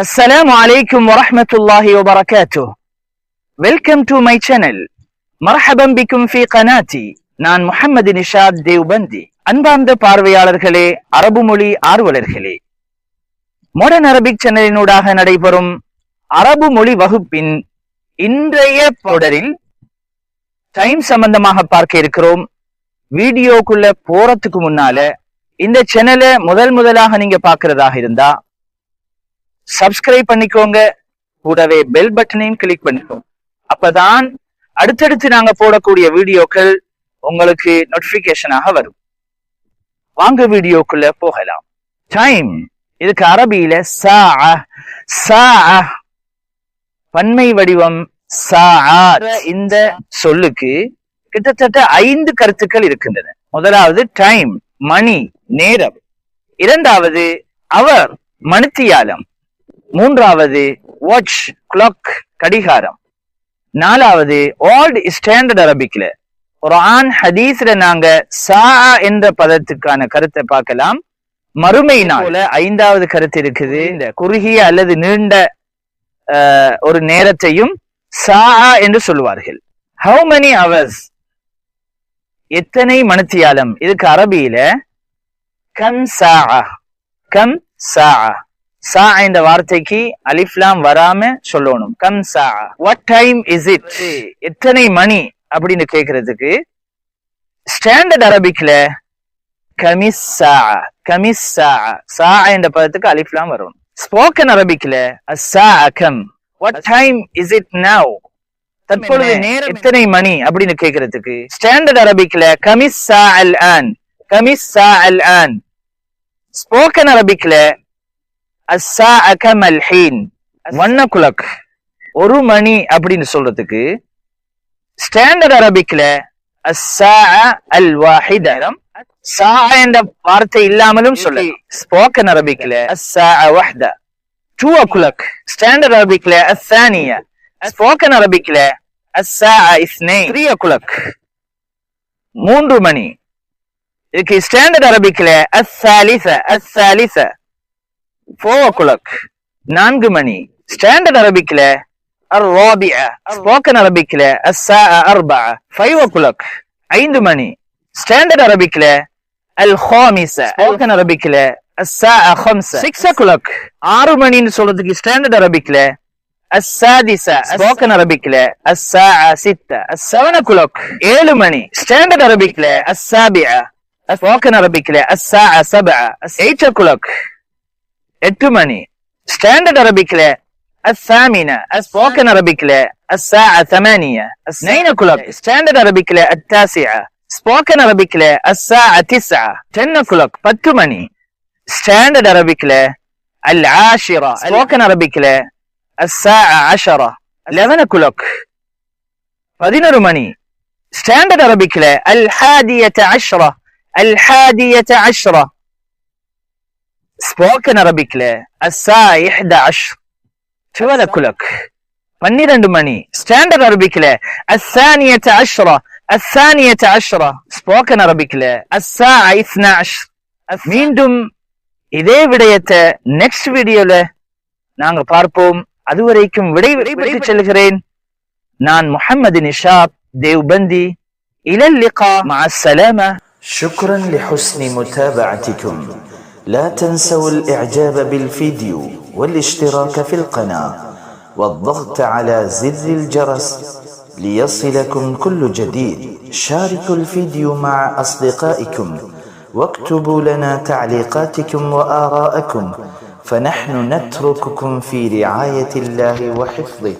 Assalamu alaikum wa rahmatullahi wa barakatuh. Welcome to my channel. Marhaban bikum fi qanati. நான் முஹம்மது நிஷாத் தேவ்பந்தி. அன்பார்ந்த பார்வையாளர்களே, அரபு மொழி ஆர்வலர்களே, modern Arabic சேனலினூடாக நடைபெறும் அரபு மொழி வகுப்பின் இன்றைய தொடரில் டைம் சம்பந்தமாக பார்க்க இருக்கிறோம். வீடியோக்குள்ள போறதுக்கு முன்னால இந்த சேனலை முதலாக நீங்க பார்க்கிறதாக இருந்தா சப்ஸ்கிரைப் பண்ணிக்கோங்க, கூடவே பெல் பட்டனையும் கிளிக் பண்ணிக்கோங்க. அப்பதான் அடுத்தடுத்து நாங்க போடக்கூடிய வீடியோக்கள் உங்களுக்கு நோட்டிபிகேஷனாக வரும். வாங்க வீடியோக்குள்ள போகலாம். டைம், இதுக்கு அரபியில பன்மை வடிவம் இந்த சொல்லுக்கு கிட்டத்தட்ட 5 கருத்துக்கள் இருக்கின்றன. முதலாவது டைம், மணி, நேரம். இரண்டாவது அவர், மணித்தியாலம். மூன்றாவது வாட்ச், கிளாக், கடிகாரம். நாலாவது ஓல்ட் ஸ்டாண்டர்ட் அரபிக்ல குர்ஆன் ஹதீஸ்ல நாங்க என்ற பதத்துக்கான கருத்தை பார்க்கலாம். மறுமை நாள் 5வது கருத்து இருக்குது. இந்த குறுகிய அல்லது நீண்ட ஒரு நேரத்தையும் என்று சொல்லுவார்கள். how many hours, எத்தனை மணித்தியாலம். இதுக்கு அரபியில கம் சா இந்த வார்த்தைக்கு அலிஃப்லாம் வராம சொல்லணும். கம் சா. what time is it, எத்தனை மணி அப்படின்னு கேக்குறதுக்கு ஸ்டாண்டர்ட் அரபிக்ல கமிஸ் சா என்ற பதத்துக்கு அலிஃப்லாம் வரும். ஸ்போக்கன் அரபிக்ல கம். what time is it now, தற்பொழுது நேரம் எத்தனை மணி அப்படின்னு கேக்குறதுக்கு ஸ்டாண்டர்ட் அரபிக்ல கமிஸ் சா அல் ஆன். ஸ்போக்கன் அரபிக்ல கம் அல் ஹீன், 1 o'clock, 1 மணி அப்படின்னு சொல்றதுக்கு ஸ்டாண்டர்ட் அரபிக்ல அல் வாஹித, என்ற வார்த்தை இல்லாமலும் சொல்லலாம். ஸ்போக்கன் அரபிக்ல வஹ்த. 2 o'clock, ஸ்டாண்டர்ட் அரபிக்ல அஸ்ஸானிய, ஸ்போக்கன் அரபிக்ல இஸ்னைன். 3 o'clock, 3 மணி. இதுக்கு ஸ்டாண்டர்ட் அரபிக்ல அஸ்ஸாலிஸ. 4 o'clock, 4 மணி. ஸ்டாண்டர்ட் அரபிக்ல الرابعة, ஸ்போக்கன் அரபிக்ல الرابعة. 5 o'clock, 5 மணி. ஸ்டாண்டர்ட் அரபிக்ல الخامسة, ஸ்போக்கன் அரபிக்ல الخامسة. 6 o'clock, 6 மணின்னு சொல்றதுக்கு ஸ்டாண்டர்ட் அரபிக்ல السادسة, ஸ்போக்கன் அரபிக்ல الستة. 7 o'clock, 7 மணி. ஸ்டாண்டர்ட் அரபிக்ல السابعة, ஸ்போக்கன் அரபிக்ல السبعة. 8 o'clock, 8 மணி. ஸ்டாண்டர்ட் அரபிக்ல الثامنة, ஸ்போக்கன் அரபிக்ல الثمانية. 9 o'clock, ஸ்டாண்டர்ட் அரபிக்ல التاسعة, ஸ்போக்கன் அரபிக்ல التسعة. 10 o'clock, 10 மணி. ஸ்டாண்டர்ட் அரபிக்ல العاشرة, ஸ்போக்கன் அரபிக்ல العشرة. 11 o'clock, 11 மணி. ஸ்டாண்டர்ட் அரபிக்ல الحادية عشرة, ஸ்போக்கன் அரபிக்ல 11. 12 o'clock, 12 மணி. ஸ்டாண்டர்ட் அரபிக்ல الثانية عشرة, ஸ்போக்கன் அரபிக்ல 12. மீண்டும் இதே விடயத்தை நெக்ஸ்ட் வீடியோல நாங்க பார்ப்போம். அதுவரைக்கும் விடைபெற்று செல்கிறேன். நான் முஹம்மது நிஷாத் தேவ்பந்தி. إلى اللقاء, مع السلامة. شكرا لحسن متابعتكم. لا تنسوا الإعجاب بالفيديو والاشتراك في القناة والضغط على زر الجرس ليصلكم كل جديد. شاركوا الفيديو مع أصدقائكم واكتبوا لنا تعليقاتكم وآراءكم، فنحن نترككم في رعاية الله وحفظه.